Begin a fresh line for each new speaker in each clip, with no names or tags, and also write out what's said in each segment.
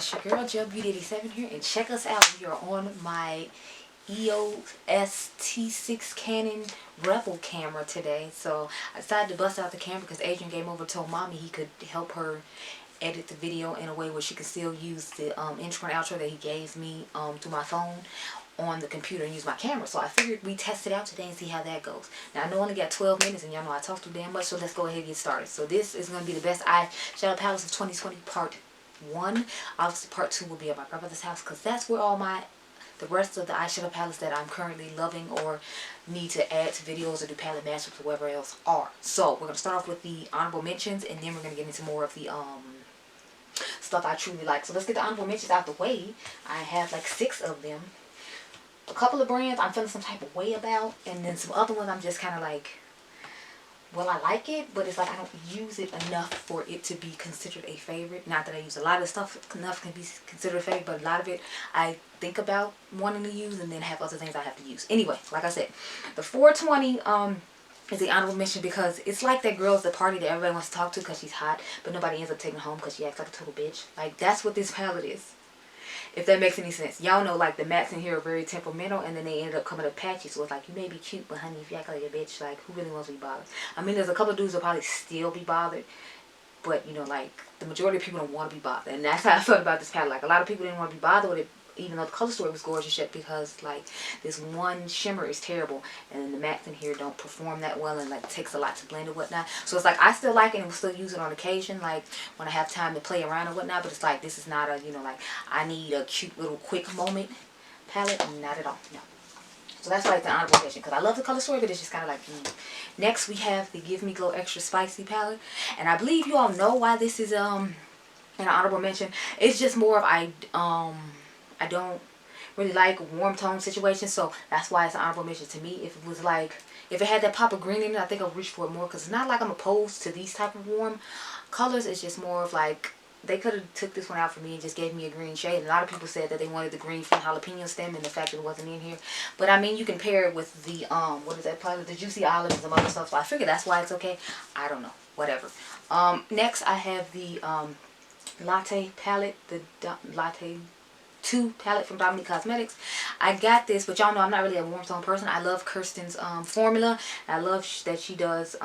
it's your girl Joe Beauty87 here, and check us out. We are on my EOS T6 Canon Rebel camera today. So I decided to bust out the camera because Adriangameover told mommy he could help her edit the video in a way where she could still use the intro and outro that he gave me through my phone on the computer and use my camera. So I figured we test it out today and see how that goes. Now I know I only got 12 minutes and y'all know I talk too damn much, so let's go ahead and get started. So this is going to be the best eyeshadow palettes of 2020 part 1. Obviously part 2 will be at my grandmother's house because that's where all the rest of the eyeshadow palettes that I'm currently loving or need to add to videos or do palette matchups or whatever else are. So we're going to start off with the honorable mentions and then we're going to get into more of the stuff I truly like. So let's get the honorable mentions out the way. I have like 6 of them. A couple of brands I'm feeling some type of way about, and then some other ones I'm just kind of like, well, I like it, but it's like I don't use it enough for it to be considered a favorite. Not that I use a lot of stuff enough can be considered a favorite, but a lot of it I think about wanting to use and then have other things I have to use. Anyway, like I said, the 420 is the honorable mention because it's like that girl at the party that everybody wants to talk to because she's hot, but nobody ends up taking her home because she acts like a total bitch. Like, that's what this palette is. If that makes any sense. Y'all know, like, the mattes in here are very temperamental, and then they ended up coming up patchy. So it's like, you may be cute, but honey, if you act like a bitch, like, who really wants to be bothered? I mean, there's a couple of dudes that probably still be bothered, but, you know, like, the majority of people don't want to be bothered. And that's how I felt about this palette. Like, a lot of people didn't want to be bothered with it, even though the color story was gorgeous yet, because, like, this one shimmer is terrible, and then the mattes in here don't perform that well, and, like, it takes a lot to blend and whatnot. So it's like, I still like it and will still use it on occasion, like, when I have time to play around and whatnot, but it's like, this is not a, you know, like, I need a cute little quick moment palette. Not at all, no. So that's like the honorable mention, because I love the color story, but it's just kind of like, Next, we have the Give Me Glow Extra Spicy palette, and I believe you all know why this is, an honorable mention. It's just more of, I don't really like warm tone situations, so that's why it's an honorable mention to me. If it was like, if it had that pop of green in it, I think I'll reach for it more, because it's not like I'm opposed to these type of warm colors. It's just more of like, they could have took this one out for me and just gave me a green shade. And a lot of people said that they wanted the green from jalapeno stem, and the fact that it wasn't in here. But I mean, you can pair it with the, what is that palette? The Juicy Olive and some other stuff, so I figured that's why it's okay. I don't know. Whatever. Next, I have the Latte Palette, the Latte 2 palette from Dominique Cosmetics. I got this, but y'all know I'm not really a warm tone person. I love Kirsten's formula. I love that she does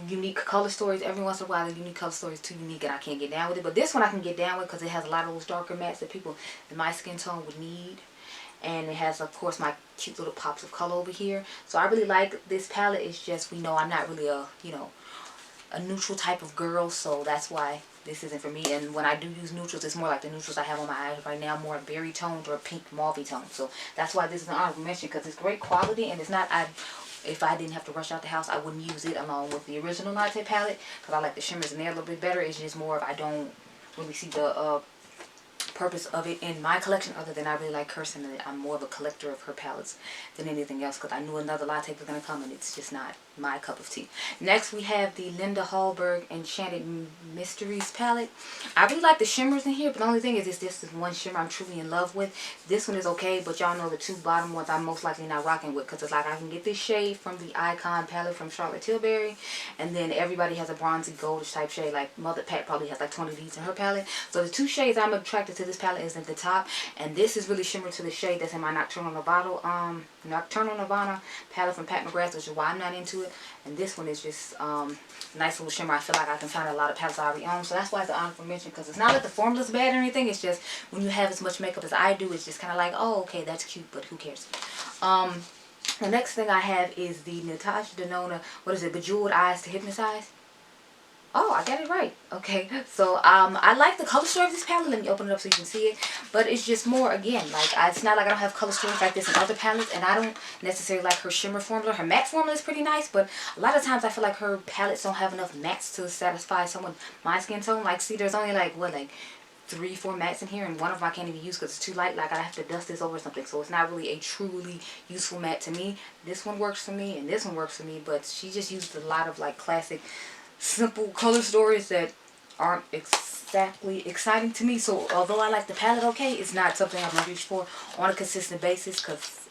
unique color stories. Every once in a while, the unique color story is too unique and I can't get down with it. But this one I can get down with because it has a lot of those darker mattes that people in my skin tone would need. And it has, of course, my cute little pops of color over here. So I really like this palette. It's just, we know I'm not really a, you know, a neutral type of girl, so that's why this isn't for me. And when I do use neutrals, it's more like the neutrals I have on my eyes right now, more berry toned or pink mauve tone. So that's why this is an honorable mention, because it's great quality, and it's not, if I didn't have to rush out the house, I wouldn't use it along with the original Latte palette, because I like the shimmers in there a little bit better. It's just more of, I don't really see the purpose of it in my collection, other than I really like Kirsten, and I'm more of a collector of her palettes than anything else, because I knew another latte was going to come and it's just not my cup of tea. Next, we have the Linda Hallberg Enchanted Mysteries palette. I really like the shimmers in here, but the only thing is it's just this one shimmer I'm truly in love with. This one is okay, but y'all know the 2 bottom ones I'm most likely not rocking with, because it's like I can get this shade from the Icon palette from Charlotte Tilbury, and then everybody has a bronzy goldish type shade. Like Mother Pat probably has like 20 of these in her palette. So the 2 shades I'm attracted to this palette is at the top, and this is really shimmer to the shade that's in my Nocturnal Nirvana palette from Pat McGrath, which is why I'm not into it. And this one is just nice little shimmer. I feel like I can find a lot of palettes I already own, so that's why it's an honorable mention, because it's not like the formula's bad or anything. It's just when you have as much makeup as I do, it's just kind of like, oh, okay, that's cute, but who cares? The next thing I have is the Natasha Denona, what is it, Bejeweled Eyes to Hypnotize. Oh, I got it right. Okay, so I like the color story of this palette. Let me open it up so you can see it. But it's just more, again, like, it's not like I don't have color stories like this in other palettes, and I don't necessarily like her shimmer formula. Her matte formula is pretty nice, but a lot of times I feel like her palettes don't have enough mattes to satisfy someone my skin tone. Like, see, there's only like, what, like 3, 4 mattes in here, and one of them I can't even use because it's too light. Like, I have to dust this over or something, so it's not really a truly useful matte to me. This one works for me, and this one works for me, but she just used a lot of, like, classic simple color stories that aren't exactly exciting to me. So although I like the palette, okay, it's not something I'm going to reach for on a consistent basis, because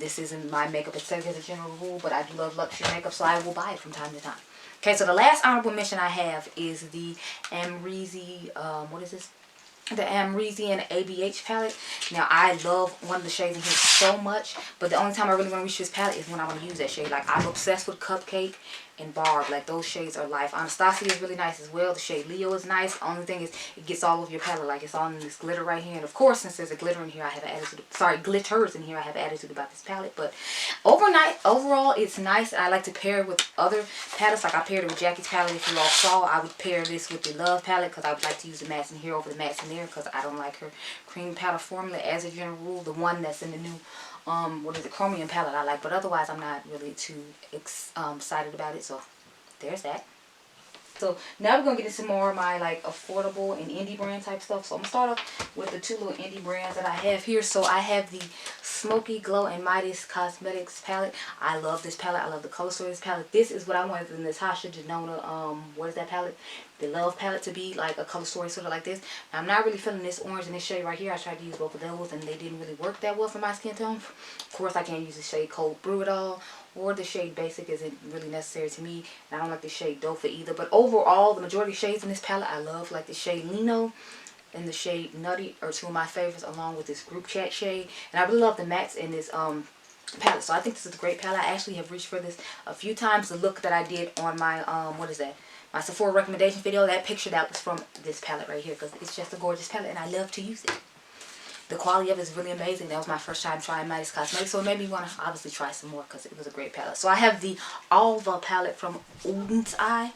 this isn't my makeup aesthetic as a general rule, but I do love luxury makeup, so I will buy it from time to time. Okay, so the last honorable mention I have is the Amrezy, what is this? the Amrezian ABH palette. Now, I love one of the shades in here so much, but the only time I really want to reach this palette is when I want to use that shade. Like, I'm obsessed with Cupcake and Barb. Like, those shades are life. Anastasia is really nice as well. The shade Leo is nice. The only thing is, it gets all over your palette. Like, it's all in this glitter right here. And, of course, since there's a glitter in here, I have an attitude. Sorry, glitters in here. I have an attitude about this palette. But overall, it's nice. I like to pair it with other palettes. Like, I paired it with Jackie's palette. If you all saw, I would pair this with the Love palette because I would like to use the mattes in here over the mattes in there because I don't like her cream powder formula as a general rule. The one that's in the new what is it, Chromium palette I like, but otherwise I'm not really too excited about it. So there's that. So now we're going to get into more of my like affordable and indie brand type stuff. So I'm going to start off with the two little indie brands that I have here. So I have the Smoky Glow and Midas Cosmetics palette. I love this palette. I love the color story of this palette. This is what I wanted the Natasha Denona, what is that palette? The Love palette to be like a color story sort of like this. Now, I'm not really feeling this orange and this shade right here. I tried to use both of those and they didn't really work that well for my skin tone. Of course, I can't use the shade Cold Brew at all. Or the shade Basic isn't really necessary to me. And I don't like the shade Dofa either. But overall, the majority of shades in this palette I love. Like the shade Lino and the shade Nutty are two of my favorites, along with this Group Chat shade. And I really love the mattes in this palette. So I think this is a great palette. I actually have reached for this a few times. The look that I did on my, what is that? My Sephora recommendation video, that picture that was from this palette right here. Because it's just a gorgeous palette and I love to use it. The quality of it is really amazing. That was my first time trying Midas Cosmetics, so it made me want to obviously try some more because it was a great palette. So I have the Alva palette from Odin's Eye.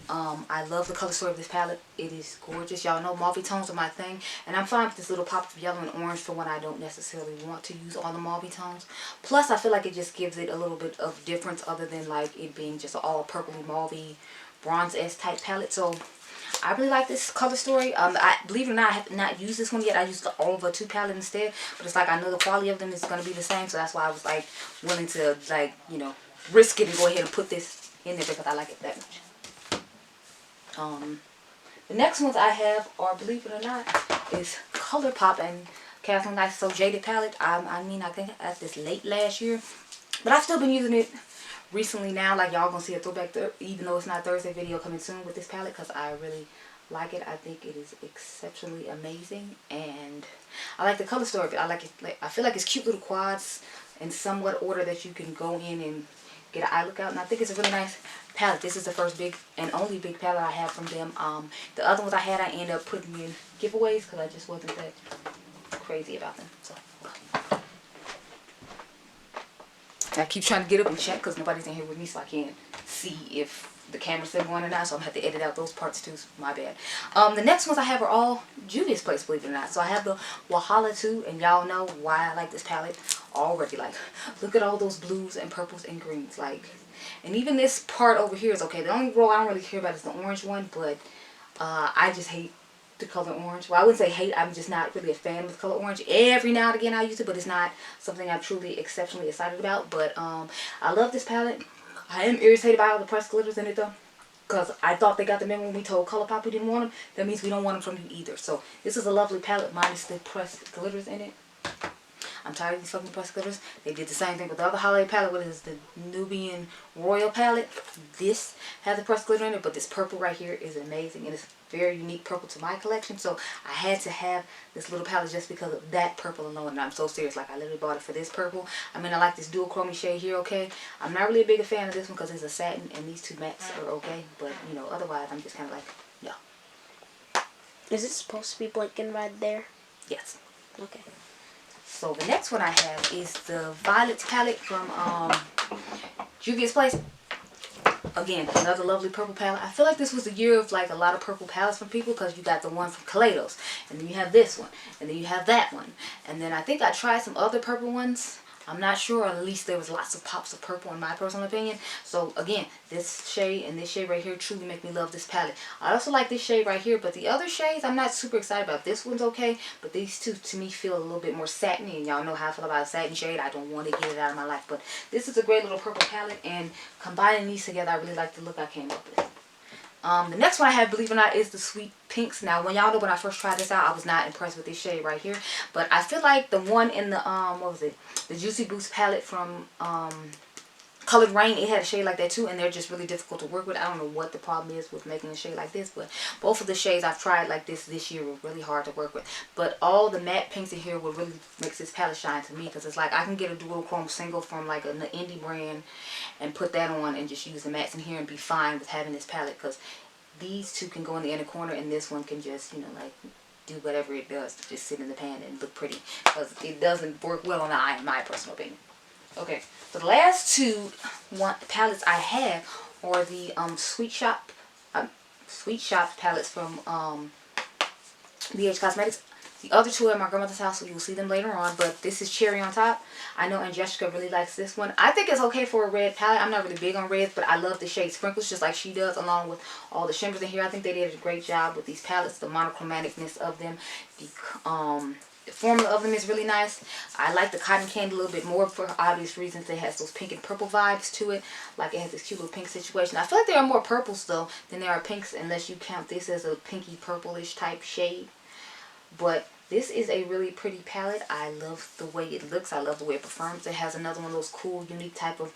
I love the color story of this palette. It is gorgeous. Y'all know mauve tones are my thing, and I'm fine with this little pop of yellow and orange for when I don't necessarily want to use all the mauve tones. Plus, I feel like it just gives it a little bit of difference other than like it being just an all purpley mauve bronze-esque type palette. So I really like this color story. I believe it or not, I have not used this one yet. I used the Alva 2 palette instead. But it's like I know the quality of them is going to be the same. So that's why I was like willing to like, you know, risk it and go ahead and put this in there because I like it that much. The next ones I have are, believe it or not, is ColourPop and Kathleen Nice So Jaded palette. I mean, I think that's this late last year. But I've still been using it recently now. Like y'all gonna see a throwback even though it's not Thursday video coming soon with this palette because I really like it. I think it is exceptionally amazing and I like the color story of it. I like it. Like, I feel like it's cute little quads in somewhat order that you can go in and get an eye look out, and I think it's a really nice palette. This is the first big and only big palette I have from them. The other ones I had, I ended up putting in giveaways because I just wasn't that crazy about them. So I keep trying to get up and check because nobody's in here with me, so I can't see if the camera's still going or not. So I'm going to have to edit out those parts too. My bad. The next ones I have are all Juvia's Place, believe it or not. So I have the Wahala 2, and y'all know why I like this palette already. Like, look at all those blues and purples and greens. Like, and even this part over here is okay. The only row I don't really care about is the orange one, but I just hate the color orange. Well, I wouldn't say hate. I'm just not really a fan of the color orange. Every now and again I use it, but it's not something I'm truly exceptionally excited about. But I love this palette. I am irritated by all the pressed glitters in it though, because I thought they got the memo when we told ColourPop we didn't want them. That means we don't want them from you either. So this is a lovely palette minus the pressed glitters in it. I'm tired of these fucking pressed glitters. They did the same thing with the other holiday palette, which is the Nubian Royal palette. This has the pressed glitter in it, but this purple right here is amazing, and it's very unique purple to my collection. So I had to have this little palette just because of that purple alone, and I'm so serious. Like, I literally bought it for this purple. I mean, I like this dual chromey shade here, okay? I'm not really a big fan of this one because it's a satin, and these two mattes are okay, but, you know, otherwise I'm just kind of like, no.
Is it supposed to be blinking right there?
Yes.
Okay.
So the next one I have is the Violet palette from Juvia's Place. Again, another lovely purple palette. I feel like this was a year of like a lot of purple palettes from people because you got the one from Kaleidos, and then you have this one, and then you have that one, and then I think I tried some other purple ones. I'm not sure, or at least there was lots of pops of purple in my personal opinion. So again, this shade and this shade right here truly make me love this palette. I also like this shade right here, but the other shades I'm not super excited about. This one's okay, but these two to me feel a little bit more satiny, and y'all know how I feel about a satin shade. I don't want to get it out of my life, but this is a great little purple palette, and combining these together, I really like the look I came up with. The next one I have, believe it or not, is the Sweet Pinks. Now, when y'all know when I first tried this out, I was not impressed with this shade right here. But I feel like the one in the, what was it? The Juicy Boost palette from Colored Rain, it had a shade like that too, and they're just really difficult to work with. I don't know what the problem is with making a shade like this, but both of the shades I've tried like this year were really hard to work with. But all the matte pinks in here will really makes this palette shine to me, because it's like I can get a duochrome single from like an indie brand and put that on and just use the mattes in here and be fine with having this palette, because these two can go in the inner corner and this one can just, you know, like do whatever it does to just sit in the pan and look pretty, because it doesn't work well on the eye in my personal opinion. Okay, so the last two palettes I have are the Sweet Shop palettes from BH Cosmetics. The other two are at my grandmother's house, so you'll see them later on. But this is Cherry on Top. I know Angelica really likes this one. I think it's okay for a red palette. I'm not really big on reds, but I love the shade Sprinkles just like she does, along with all the shimmers in here. I think they did a great job with these palettes, the monochromaticness of them. The formula of them is really nice. I like the Cotton Candy a little bit more for obvious reasons. It has those pink and purple vibes to it. Like it has this cute little pink situation. I feel like there are more purples though than there are pinks, unless you count this as a pinky purplish type shade. But this is a really pretty palette. I love the way it looks. I love the way it performs. It has another one of those cool, unique type of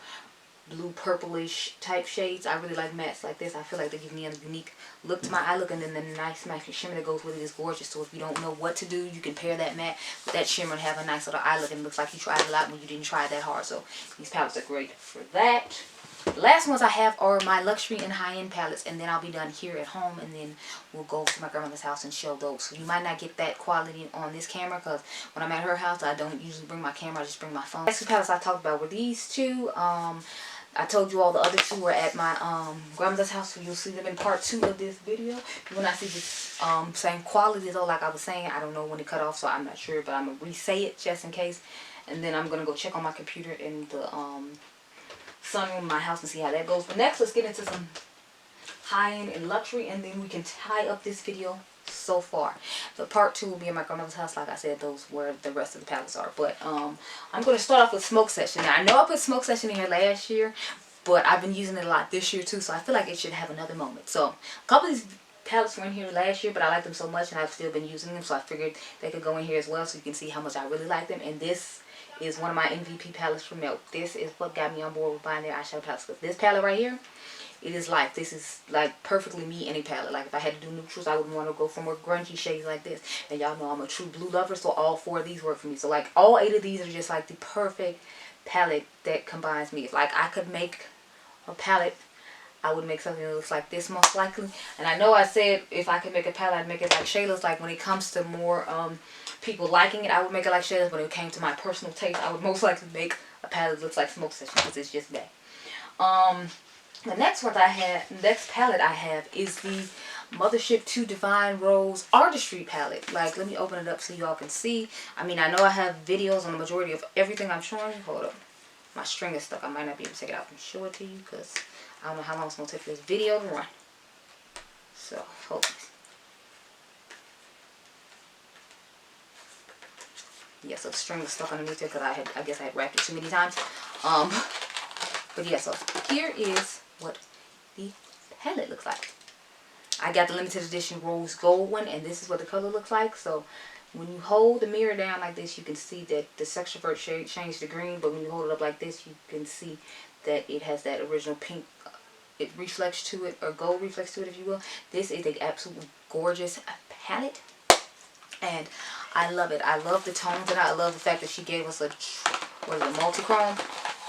blue purplish type shades. I really like mattes like this. I feel like they give me a unique look to my eye look, and then the nice matching shimmer that goes with it is gorgeous. So if you don't know what to do, you can pair that matte with that shimmer and have a nice little eye look, and it looks like you tried a lot when you didn't try that hard. So these palettes are great for that. The last ones I have are my luxury and high-end palettes, and then I'll be done here at home, and then we'll go to my grandmother's house and show those. So you might not get that quality on this camera, because when I'm at her house, I don't usually bring my camera, I just bring my phone. The next two palettes I talked about were these two. I told you all the other two were at my grandmother's house, so you'll see them in part 2 of this video. You will not see this same quality though, like I was saying. I don't know when it cut off, so I'm not sure, but I'm going to re-say it just in case. And then I'm going to go check on my computer in the sunroom in my house and see how that goes. But next, let's get into some high-end and luxury, and then we can tie up this video so far. The part 2 will be in my grandmother's house. Like I said, those where the rest of the palettes are. But I'm going to start off with Smoke Session. Now, I know I put Smoke Session in here last year, but I've been using it a lot this year too, so I feel like it should have another moment. So a couple of these palettes were in here last year, but I like them so much and I've still been using them, so I figured they could go in here as well, so you can see how much I really like them. And this is one of my MVP palettes from Milk. This is what got me on board with buying their eyeshadow palettes. Because this palette right here, it is life. This is like perfectly me in a palette. Like if I had to do neutrals, I would want to go for more grungy shades like this. And y'all know I'm a true blue lover, so all 4 of these work for me. So like all 8 of these are just like the perfect palette that combines me. If like I could make a palette, I would make something that looks like this most likely. And I know I said if I could make a palette, I'd make it like Shayla's. Like when it comes to more people liking it, I would make it like Shayla's. When it came to my personal taste, I would most likely make a palette that looks like Smoke Session, because it's just that. The next palette I have is the Mothership 2 Divine Rose Artistry palette. Like, let me open it up so y'all can see. I mean, I know I have videos on the majority of everything I'm showing you. Hold up. My string is stuck. I might not be able to take it out and show it to you, because I don't know how long it's going to take for this video to run. So, hold on. Yeah, so the string is stuck underneath it because I guess I had wrapped it too many times. But yeah, so here is what the palette looks like. I got the limited edition rose gold one, and this is what the color looks like. So when you hold the mirror down like this, you can see that the Sextrovert shade changed to green, but when you hold it up like this, you can see that it has that original pink it reflects to it, or gold reflects to it, if you will. This is an absolutely gorgeous palette, and I love it. I love the tones, and I love the fact that she gave us a, what is it, multi-chrome,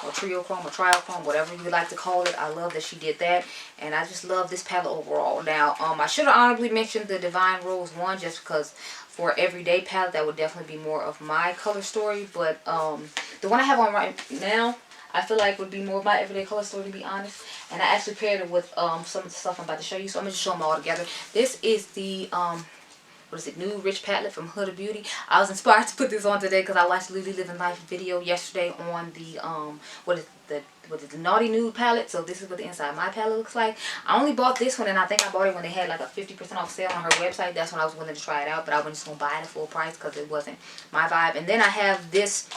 or trio chrome, or triochrome, whatever you would like to call it. I love that she did that, and I just love this palette overall. Now, I should have honorably mentioned the Divine Rose one, just because for an everyday palette, that would definitely be more of my color story. But the one I have on right now, I feel like would be more of my everyday color story, to be honest. And I actually paired it with some of the stuff I'm about to show you. So I'm going to just show them all together. This is the, what is it, New Rich Palette from Huda Beauty. I was inspired to put this on today because I watched Lily Living Life video yesterday on the, what is the Naughty Nude palette. So this is what the inside of my palette looks like. I only bought this one, and I think I bought it when they had like a 50% off sale on her website. That's when I was willing to try it out, but I wasn't just going to buy it at full price because it wasn't my vibe. And then I have this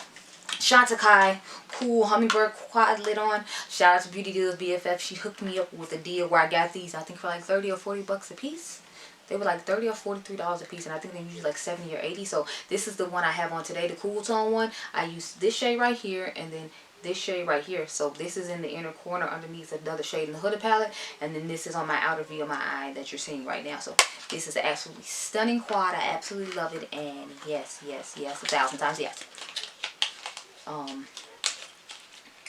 Chantecaille Cool Hummingbird Quad Lid on. Shout out to Beautydealsbff. She hooked me up with a deal where I got these, I think, for like 30 or 40 bucks a piece. They were like $30 or $43 a piece, and I think they're usually like 70 or 80. So this is the one I have on today, the cool tone one. I use this shade right here, and then this shade right here. So this is in the inner corner underneath another shade in the hooded palette, and then this is on my outer V of my eye that you're seeing right now. So this is an absolutely stunning quad. I absolutely love it, and yes, yes, yes, 1,000 times yes.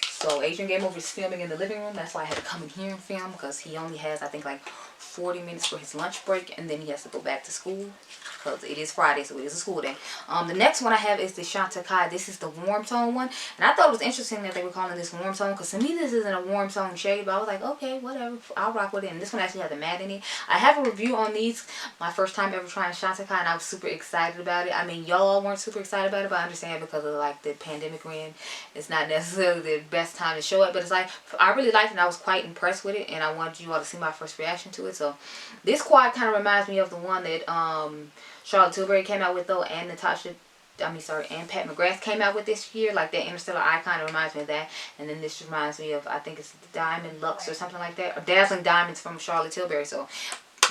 So Adriangameover is filming in the living room. That's why I had to come in here and film, because he only has, I think, like 40 minutes for his lunch break, and then he has to go back to school because it is Friday, so it is a school day. The next one I have is the Chantecaille. This is the warm tone one, and I thought it was interesting that they were calling this warm tone, because to me this isn't a warm tone shade, but I was like, okay, whatever, I'll rock with it. And this one actually has the matte in it. I have a review on these, my first time ever trying Chantecaille, and I was super excited about it. I mean, y'all all weren't super excited about it, but I understand because of like the pandemic we're in, it's not necessarily the best time to show it, but it's like, I really liked it and I was quite impressed with it, and I wanted you all to see my first reaction to it. So this quad kind of reminds me of the one that Charlotte Tilbury came out with, though, and and Pat McGrath came out with this year. Like that Interstellar Eye kind of reminds me of that. And then this reminds me of, I think it's Diamond Luxe or something like that, or Dazzling Diamonds from Charlotte Tilbury. So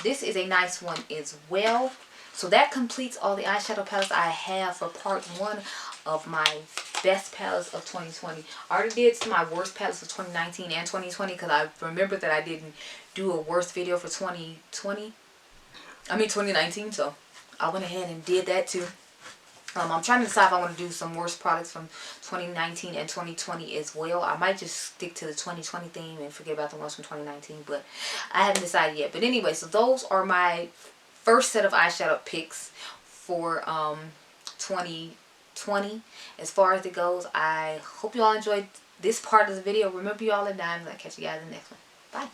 this is a nice one as well. So that completes all the eyeshadow palettes I have for part 1 of my best palettes of 2020. I already did my worst palettes of 2019 and 2020, because I remember that I didn't do a worst video for 2019, so I went ahead and did that too. I'm trying to decide if I want to do some worst products from 2019 and 2020 as well. I might just stick to the 2020 theme and forget about the ones from 2019, but I haven't decided yet. But anyway, so those are my first set of eyeshadow picks for 2020. As far as it goes, I hope you all enjoyed this part of the video. Remember, you all are diamonds. I'll catch you guys in the next one. Bye.